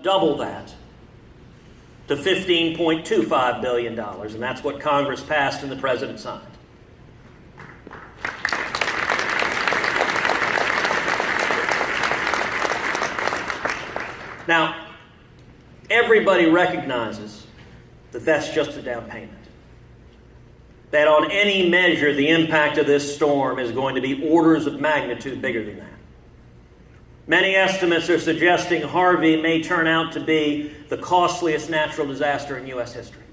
double that to $15.25 billion, and that's what Congress passed and the President signed. Now, everybody recognizes that that's just a down payment. That on any measure, the impact of this storm is going to be orders of magnitude bigger than that. Many estimates are suggesting Harvey may turn out to be the costliest natural disaster in U.S. history.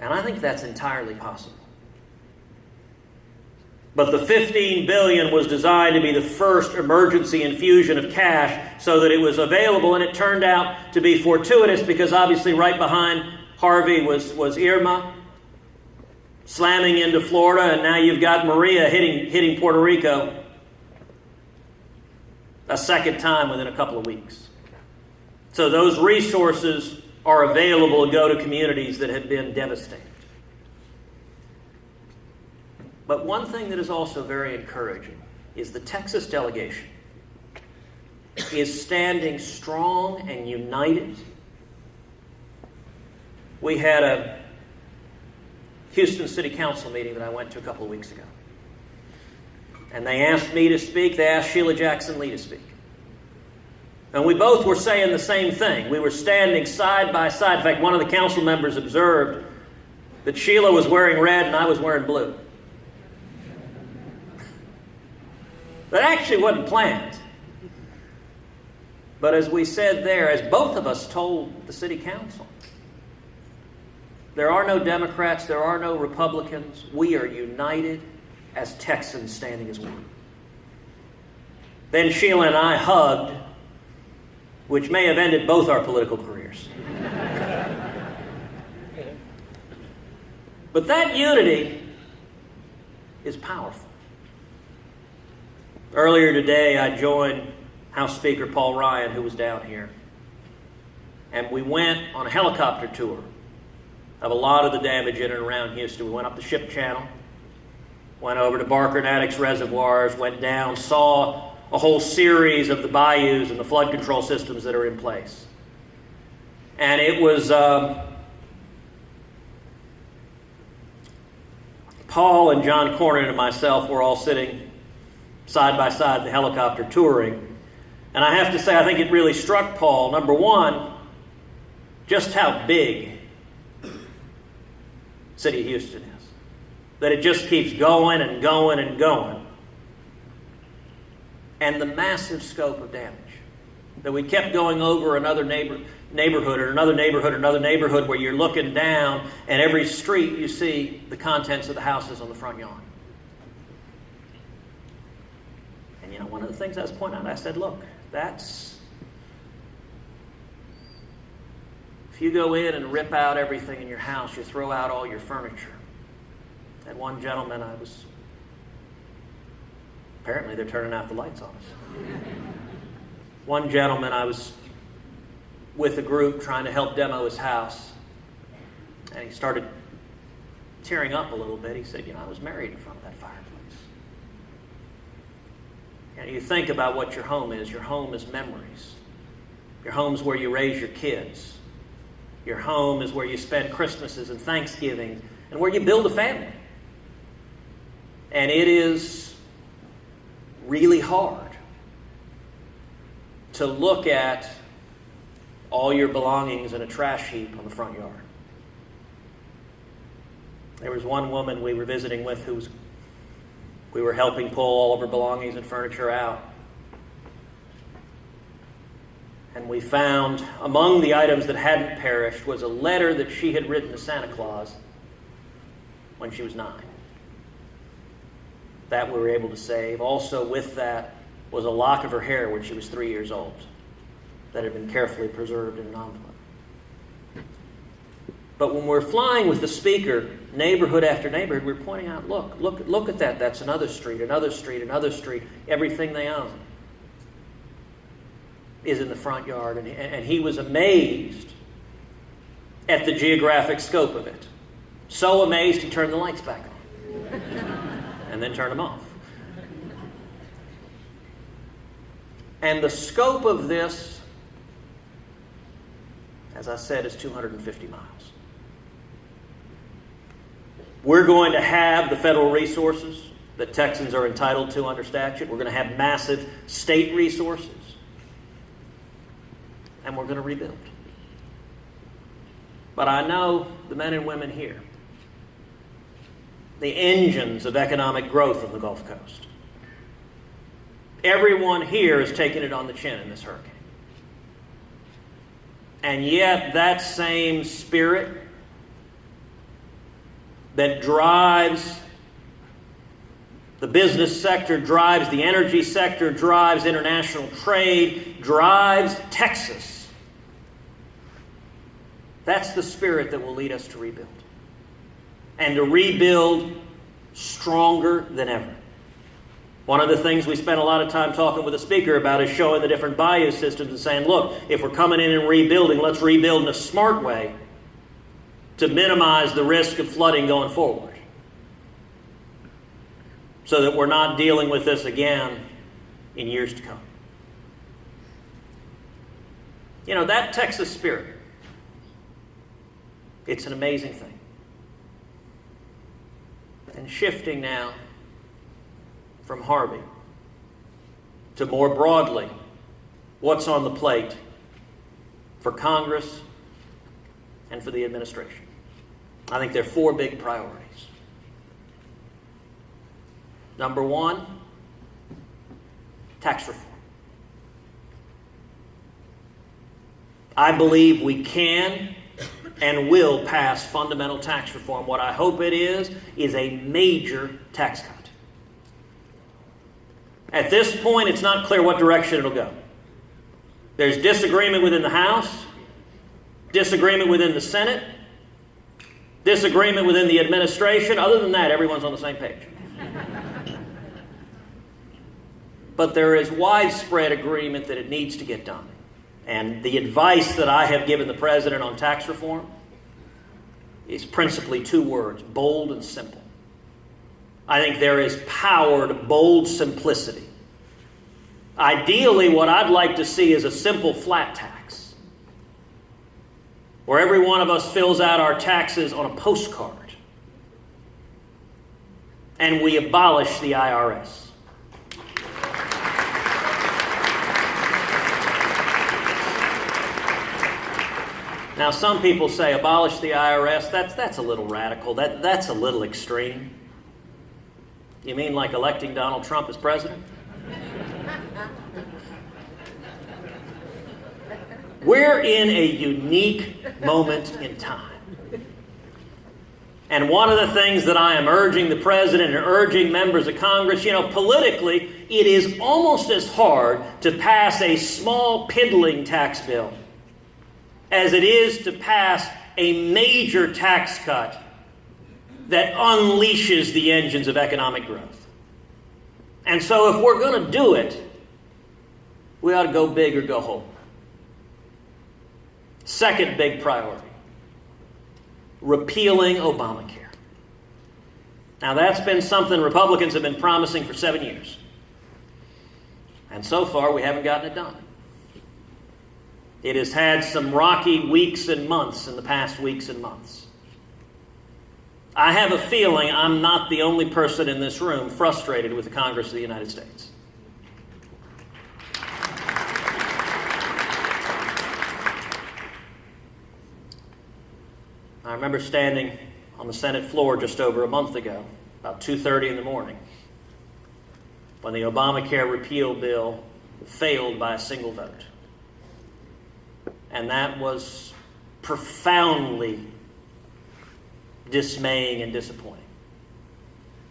And I think that's entirely possible. But the $15 billion was designed to be the first emergency infusion of cash so that it was available, and it turned out to be fortuitous because obviously right behind Harvey was Irma slamming into Florida, and now you've got Maria hitting Puerto Rico a second time within a couple of weeks. So those resources are available to go to communities that have been devastated. But one thing that is also very encouraging is the Texas delegation is standing strong and united. We had a Houston City Council meeting that I went to a couple of weeks ago. And they asked me to speak. They asked Sheila Jackson Lee to speak. And we both were saying the same thing. We were standing side by side. In fact, one of the council members observed that Sheila was wearing red and I was wearing blue. That actually wasn't planned. But as we said there, as both of us told the city council, there are no Democrats, there are no Republicans. We are united as Texans standing as one. Then Sheila and I hugged, which may have ended both our political careers. But that unity is powerful. Earlier today, I joined House Speaker Paul Ryan, who was down here, and we went on a helicopter tour of a lot of the damage in and around Houston. We went up the Ship Channel, went over to Barker and Addicks reservoirs, went down, saw a whole series of the bayous and the flood control systems that are in place. And it was Paul and John Cornyn and myself were all sitting side by side in the helicopter touring. And I have to say, I think it really struck Paul, number one, just how big City of Houston is. That it just keeps going and going and going. And the massive scope of damage. That we kept going over another neighborhood or another neighborhood or another neighborhood where you're looking down and every street you see the contents of the houses on the front yard. And you know, one of the things I was pointing out, I said, look, that's... If you go in and rip out everything in your house, you throw out all your furniture. And one gentleman, apparently they're turning out the lights on us. One gentleman, I was with a group trying to help demo his house. And he started tearing up a little bit. He said, I was married in front of that fireplace. And you think about what your home is. Your home is memories. Your home is where you raise your kids. Your home is where you spend Christmases and Thanksgiving and where you build a family. And it is really hard to look at all your belongings in a trash heap on the front yard. There was one woman we were visiting with we were helping pull all of her belongings and furniture out. And we found among the items that hadn't perished was a letter that she had written to Santa Claus when she was 9. That we were able to save. Also with that was a lock of her hair when she was 3 years old that had been carefully preserved in an envelope. But when we're flying with the speaker, neighborhood after neighborhood, we're pointing out, look at that. That's another street, another street, another street. Everything they own is in the front yard. And he was amazed at the geographic scope of it. So amazed he turned the lights back on. And then turned them off. And the scope of this as I said, is 250 miles. We're going to have the federal resources that Texans are entitled to under statute. We're going to have massive state resources. And we're going to rebuild. But I know the men and women here, the engines of economic growth on the Gulf Coast. Everyone here is taking it on the chin in this hurricane. And yet that same spirit that drives the business sector, drives the energy sector, drives international trade, drives Texas. That's the spirit that will lead us to rebuild. And to rebuild stronger than ever. One of the things we spent a lot of time talking with the speaker about is showing the different bayou systems and saying, look, if we're coming in and rebuilding, let's rebuild in a smart way to minimize the risk of flooding going forward. So that we're not dealing with this again in years to come. You know, that Texas spirit, it's an amazing thing. And shifting now from Harvey to more broadly, what's on the plate for Congress and for the administration. I think there are 4 big priorities. Number 1, tax reform. I believe we can and will pass fundamental tax reform. What I hope it is a major tax cut. At this point, it's not clear what direction it'll go. There's disagreement within the House, disagreement within the Senate, disagreement within the administration. Other than that, everyone's on the same page. But there is widespread agreement that it needs to get done. And the advice that I have given the President on tax reform is principally 2 words, bold and simple. I think there is power to bold simplicity. Ideally, what I'd like to see is a simple flat tax, where every one of us fills out our taxes on a postcard, and we abolish the IRS. Now, some people say abolish the IRS. That's a little radical. That's a little extreme. You mean like electing Donald Trump as president? We're in a unique moment in time. And one of the things that I am urging the president and urging members of Congress, politically, it is almost as hard to pass a small piddling tax bill as it is to pass a major tax cut that unleashes the engines of economic growth. And so if we're going to do it, we ought to go big or go home. Second big priority, repealing Obamacare. Now that's been something Republicans have been promising for 7 years. And so far we haven't gotten it done. It has had some rocky weeks and months in the past weeks and months. I have a feeling I'm not the only person in this room frustrated with the Congress of the United States. I remember standing on the Senate floor just over a month ago, about 2:30 in the morning, when the Obamacare repeal bill failed by a single vote. And that was profoundly dismaying and disappointing.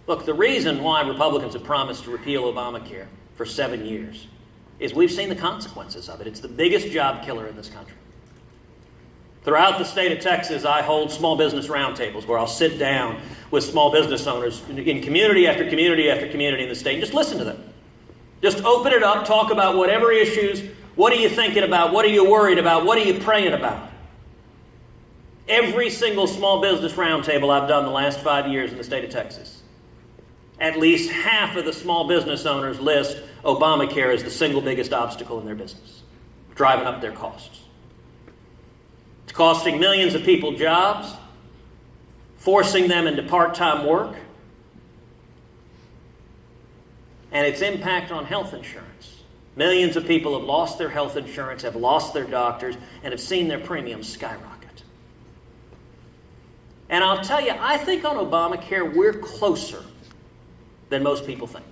Look, the reason why Republicans have promised to repeal Obamacare for 7 years is we've seen the consequences of it. It's the biggest job killer in this country. Throughout the state of Texas, I hold small business roundtables where I'll sit down with small business owners in community after community after community in the state and just listen to them. Just open it up, talk about whatever issues. What are you thinking about? What are you worried about? What are you praying about? Every single small business roundtable I've done the last 5 years in the state of Texas, at least half of the small business owners list Obamacare as the single biggest obstacle in their business, driving up their costs. costing millions of people jobs, forcing them into part-time work, and its impact on health insurance. Millions of people have lost their health insurance, have lost their doctors, and have seen their premiums skyrocket. And I'll tell you, I think on Obamacare, we're closer than most people think.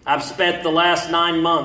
I've spent the last 9 months